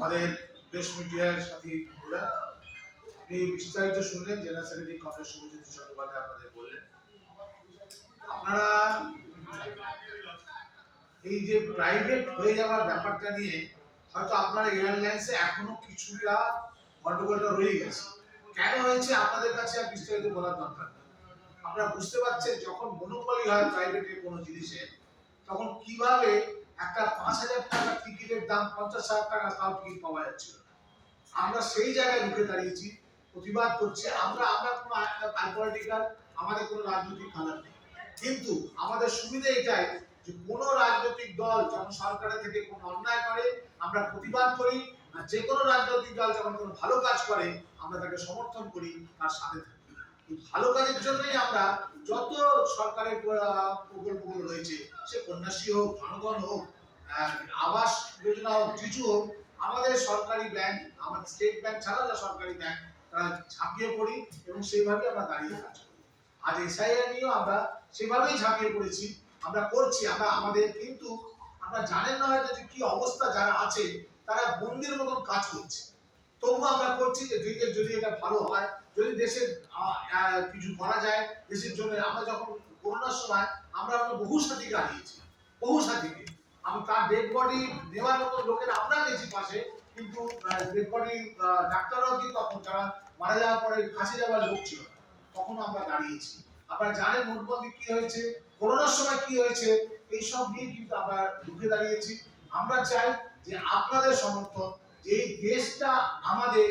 আমাদের প্রেস মিডিয়ার সাথে বললেন, আপনি বিস্তারিত শুনলেন। জেনারেল সেক্রেটারি কংগ্রেস শুভজিৎ চট্টোপাধ্যায় আপনাদের বললেন, আপনারা এই যে প্রাইভেট হয়ে যাওয়ার ব্যাপারটা নিয়ে হয়তো আপনারা এয়ারলাইন্সে এখনো কিছুটা গন্ডগোলটা রয়ে গেছে। কেন হয়েছে আপনাদের কাছে আর বিস্তারিত বলার দরকার নেই। আপনারা বুঝতে পারছেন যখন মনোপলি হয় প্রাইভেটের কোনো জিনিসের, তখন কিভাবে একটা 5,000 টাকার টিকিটের দাম 50,000 টাকা তাও টিকিট পাওয়া যাচ্ছিল। আমরা সেই জায়গায় রুখে দাঁড়িয়েছি, প্রতিবাদ করছি। আমরা কোনো পলিটিক্যাল, আমাদের কোনো রাজনৈতিক কালার নেই, কিন্তু আমাদের সুবিধা এটাই যে কোনো রাজনৈতিক দল যখন সরকারের থেকে কোনো অন্যায় করে আমরা প্রতিবাদ করি, আর যে কোনো রাজনৈতিক দল যখন কোনো ভালো কাজ করে আমরা তাকে সমর্থন করি, তার সাথে থাকি। এই ভালো কাজের জন্যই আমরা যত সরকারের প্রকল্পগুলো রয়েছে, সে কন্যাশ্রী হোক, জনগণ হোক, আবাস যোজনা হোক, কিছু হোক, আমাদের সরকারি ব্যাংক, আমাদের স্টেট ব্যাংক ছাড়া যা সরকারি ব্যাংক, তারা ঝাঁপিয়ে পড়ি এবং সেইভাবে আমরা দাঁড়িয়ে কাজ করি। আজ এসআইআর নিয়েও আমরা সেভাবেই ঝাঁপিয়ে পড়েছি, আমরা করছি। আমাদের কিন্তু আমরা জানেন না হয়তো যে কি অবস্থা যারা আছে, তারা বন্দির মতন কাজ করছে, তবুও আমরা করছি যে যদি এটা ভালো হয়, যদি দেশের কিছু করা যায় দেশের জন্য। আমরা যখন করোনার সময় আমরা বহু সাথীকে হারিয়েছি, বহু সাথীকে। আমি তার ডেড বডি নেওয়ার মতো লোকের আমরা গেছি পাশে, কিন্তু ডেড বডি ডাক্তাররাও কিন্তু তখন যারা মারা যাওয়ার পরে ফাঁসি যাওয়ার লোক ছিল, তখন আমরা দাঁড়িয়েছি। আপনারা জানেন নোটবন্দি কি হয়েছে, করোনার সময় কি হয়েছে, এইসব নিয়ে কিন্তু আমরা রুখে দাঁড়িয়েছি। আমরা চাই যে আপনাদের সমর্থন, যে এই দেশটা আমাদের